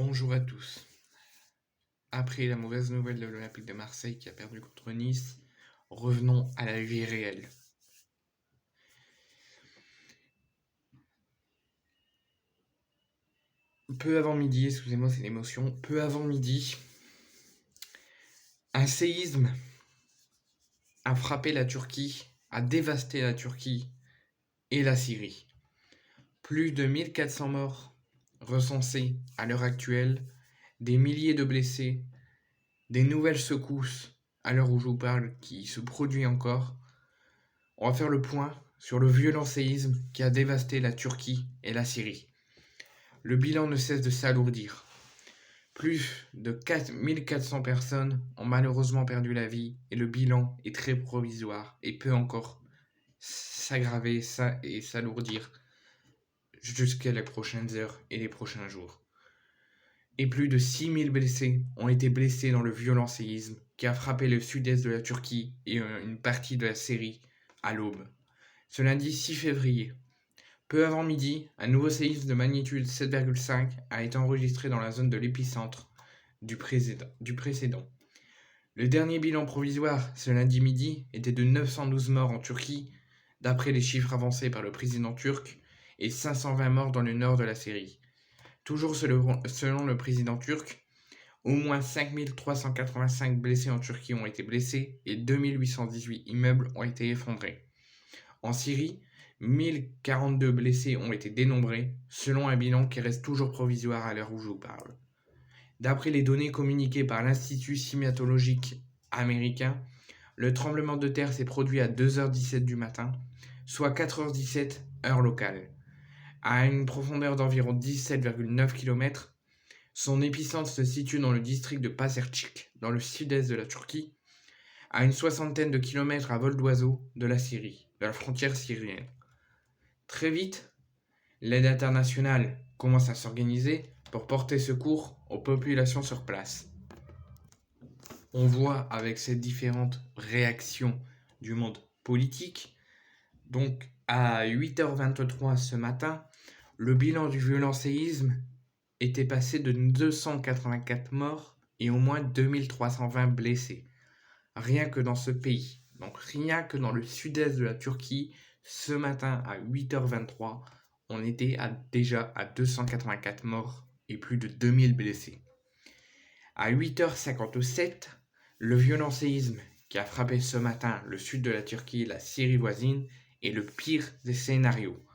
Bonjour à tous. Après la mauvaise nouvelle de l'Olympique de Marseille qui a perdu contre Nice, revenons à la vie réelle. Peu avant midi, excusez-moi, c'est l'émotion, peu avant midi, un séisme a frappé la Turquie, a dévasté la Turquie et la Syrie. Plus de 1400 morts recensés à l'heure actuelle, des milliers de blessés, des nouvelles secousses à l'heure où je vous parle qui se produit encore. On va faire le point sur le violent séisme qui a dévasté la Turquie et la Syrie. Le bilan ne cesse de s'alourdir. Plus de 4400 personnes ont malheureusement perdu la vie et le bilan est très provisoire et peut encore s'aggraver et s'alourdir jusqu'à les prochaines heures et les prochains jours. Et plus de 6000 blessés ont été blessés dans le violent séisme qui a frappé le sud-est de la Turquie et une partie de la Syrie à l'aube. Ce lundi 6 février, peu avant midi, un nouveau séisme de magnitude 7,5 a été enregistré dans la zone de l'épicentre du précédent. Le dernier bilan provisoire, ce lundi midi, était de 912 morts en Turquie, d'après les chiffres avancés par le président turc, et 520 morts dans le nord de la Syrie. Toujours selon le président turc, au moins 5385 blessés en Turquie ont été blessés et 2818 immeubles ont été effondrés. En Syrie, 1042 blessés ont été dénombrés, selon un bilan qui reste toujours provisoire à l'heure où je vous parle. D'après les données communiquées par l'Institut sismologique américain, le tremblement de terre s'est produit à 2h17 du matin, soit 4h17 heure locale. À une profondeur d'environ 17,9 km, son épicentre se situe dans le district de Pazarcık, dans le sud-est de la Turquie, à une soixantaine de kilomètres à vol d'oiseau de la Syrie, de la frontière syrienne. Très vite, l'aide internationale commence à s'organiser pour porter secours aux populations sur place. On voit avec ces différentes réactions du monde politique, donc à 8h23 ce matin, le bilan du violent séisme était passé de 284 morts et au moins 2320 blessés. Rien que dans ce pays, donc rien que dans le sud-est de la Turquie, ce matin à 8h23, on était déjà à 284 morts et plus de 2000 blessés. À 8h57, le violent séisme qui a frappé ce matin le sud de la Turquie et la Syrie voisine est le pire des scénarios,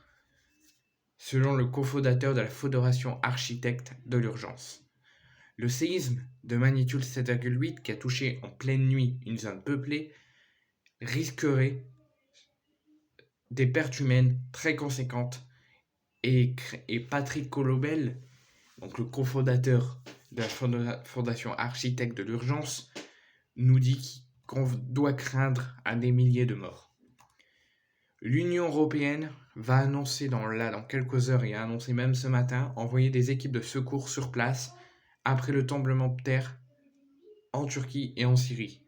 selon le cofondateur de la Fédération Architectes de l'Urgence. Le séisme de magnitude 7,8 qui a touché en pleine nuit une zone peuplée risquerait des pertes humaines très conséquentes et Patrick Colobel, donc le cofondateur de la Fondation Architectes de l'Urgence, nous dit qu'on doit craindre à des milliers de morts. L'Union européenne va annoncer dans quelques heures et a annoncé même ce matin envoyer des équipes de secours sur place après le tremblement de terre en Turquie et en Syrie.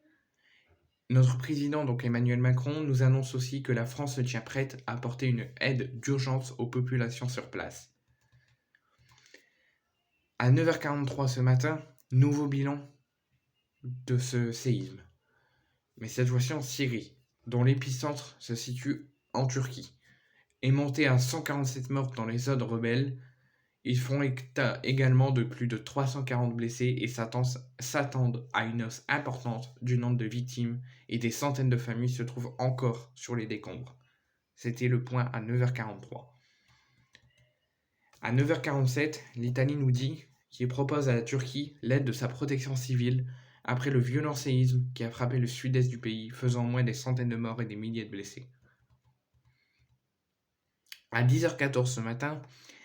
Notre président, donc Emmanuel Macron, nous annonce aussi que la France se tient prête à apporter une aide d'urgence aux populations sur place. À 9h43 ce matin, nouveau bilan de ce séisme, mais cette fois-ci en Syrie, dont l'épicentre se situe en Turquie, est monté à 147 morts dans les zones rebelles. Ils font état également de plus de 340 blessés et s'attendent à une hausse importante du nombre de victimes et des centaines de familles se trouvent encore sur les décombres. C'était le point à 9h43. À 9h47, l'Italie nous dit qu'il propose à la Turquie l'aide de sa protection civile après le violent séisme qui a frappé le sud-est du pays, faisant au moins des centaines de morts et des milliers de blessés. À 10h14 ce matin,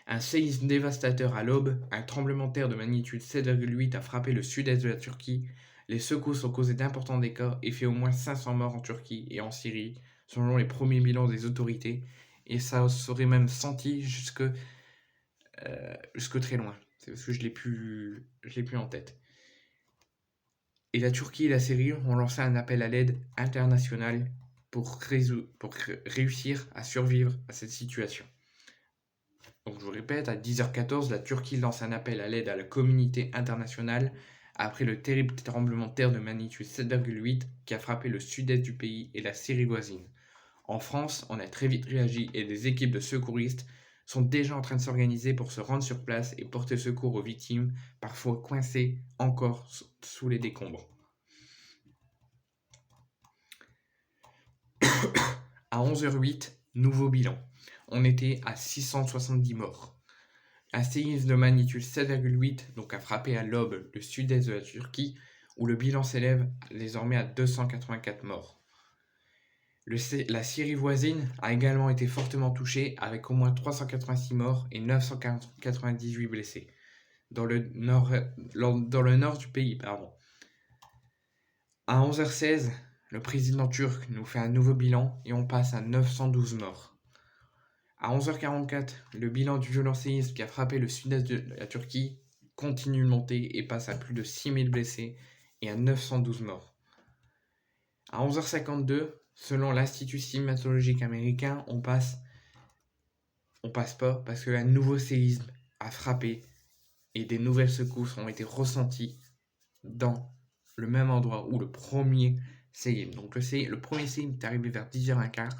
un séisme dévastateur à l'aube, un tremblement de terre de magnitude 7,8 a frappé le sud-est de la Turquie. Les secousses ont causé d'importants dégâts et fait au moins 500 morts en Turquie et en Syrie, selon les premiers bilans des autorités. Et ça serait même senti jusque très loin. C'est parce que je l'ai plus en tête. Et la Turquie et la Syrie ont lancé un appel à l'aide internationale pour réussir à survivre à cette situation. Donc je vous répète, à 10h14, la Turquie lance un appel à l'aide à la communauté internationale après le terrible tremblement de terre de magnitude 7,8 qui a frappé le sud-est du pays et la Syrie voisine. En France, on a très vite réagi et des équipes de secouristes sont déjà en train de s'organiser pour se rendre sur place et porter secours aux victimes, parfois coincées encore sous les décombres. À 11h08, nouveau bilan. On était à 670 morts. Un séisme de magnitude 7,8 donc a frappé à l'aube le sud-est de la Turquie, où le bilan s'élève désormais à 284 morts. La Syrie voisine a également été fortement touchée avec au moins 386 morts et 998 blessés dans le nord du pays. À 11h16, le président turc nous fait un nouveau bilan et on passe à 912 morts. À 11h44, le bilan du violent séisme qui a frappé le sud-est de la Turquie continue de monter et passe à plus de 6000 blessés et à 912 morts. À 11h52, selon l'Institut cinématologique américain, on passe pas parce qu'un nouveau séisme a frappé et des nouvelles secousses ont été ressenties dans le même endroit où le premier séisme. Donc le premier séisme est arrivé vers 10h15.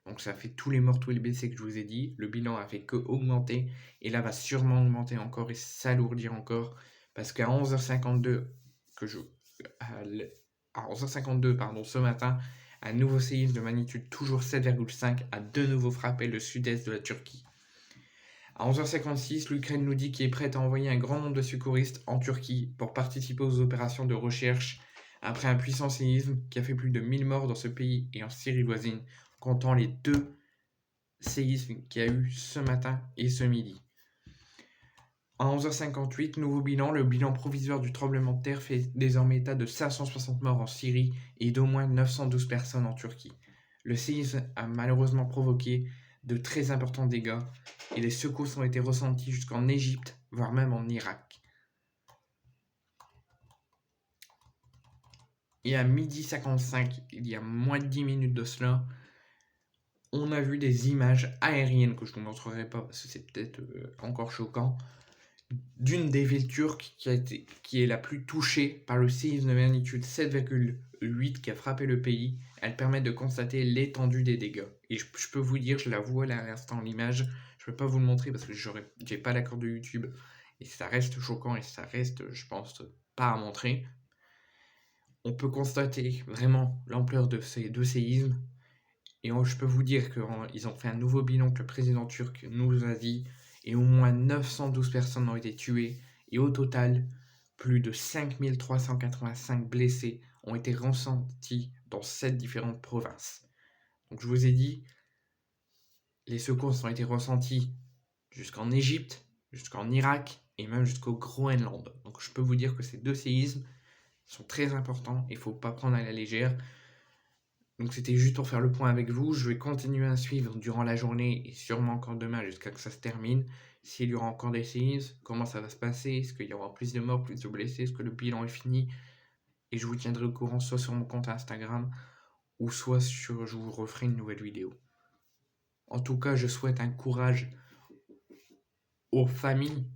Donc ça fait tous les morts, tous les blessés que je vous ai dit. Le bilan a fait que augmenter et là va sûrement augmenter encore et s'alourdir encore parce qu'à 11h52 ce matin, un nouveau séisme de magnitude toujours 7,5 a de nouveau frappé le sud-est de la Turquie. À 11h56, l'Ukraine nous dit qu'il est prête à envoyer un grand nombre de secouristes en Turquie pour participer aux opérations de recherche après un puissant séisme qui a fait plus de 1000 morts dans ce pays et en Syrie voisine, comptant les 2 séismes qu'il y a eu ce matin et ce midi. À 11h58, nouveau bilan, le bilan provisoire du tremblement de terre fait désormais état de 560 morts en Syrie et d'au moins 912 personnes en Turquie. Le séisme a malheureusement provoqué de très importants dégâts et les secousses ont été ressenties jusqu'en Égypte, voire même en Irak. Et à 12h55, il y a moins de 10 minutes de cela, on a vu des images aériennes que je ne vous montrerai pas parce que c'est peut-être encore choquant, d'une des villes turques qui est la plus touchée par le séisme de magnitude 7,8 qui a frappé le pays. Elle permet de constater l'étendue des dégâts. Et je peux vous dire, je la vois là à l'instant, l'image. Je ne peux pas vous le montrer parce que j'ai pas l'accord de YouTube. Et ça reste choquant et ça reste, je pense, pas à montrer. On peut constater vraiment l'ampleur de ces deux séismes. Et je peux vous dire qu'ils ont fait un nouveau bilan que le président turc nous a dit. Et au moins 912 personnes ont été tuées. Et au total, plus de 5385 blessés ont été ressentis dans 7 différentes provinces. Donc je vous ai dit, les secousses ont été ressentis jusqu'en Égypte, jusqu'en Irak et même jusqu'au Groenland. Donc je peux vous dire que ces deux séismes sont très importants et il ne faut pas prendre à la légère. Donc c'était juste pour faire le point avec vous. Je vais continuer à suivre durant la journée et sûrement encore demain jusqu'à ce que ça se termine. S'il y aura encore des séismes, comment ça va se passer, est-ce qu'il y aura plus de morts, plus de blessés, est-ce que le bilan est fini. Et je vous tiendrai au courant soit sur mon compte Instagram ou soit je vous referai une nouvelle vidéo. En tout cas, je souhaite un courage aux familles,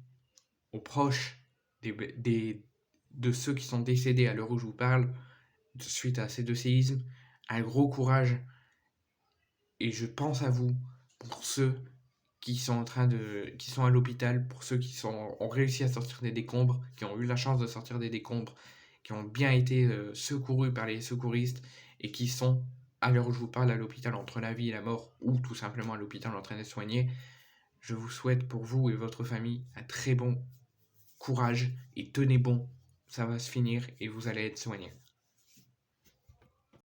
aux proches de ceux qui sont décédés à l'heure où je vous parle suite à ces deux séismes. Un gros courage et je pense à vous pour ceux qui sont à l'hôpital, pour ceux qui ont réussi à sortir des décombres, qui ont eu la chance de sortir des décombres, qui ont bien été secourus par les secouristes et qui sont, à l'heure où je vous parle, à l'hôpital entre la vie et la mort ou tout simplement à l'hôpital en train d'être soignés. Je vous souhaite pour vous et votre famille un très bon courage et tenez bon, ça va se finir et vous allez être soignés.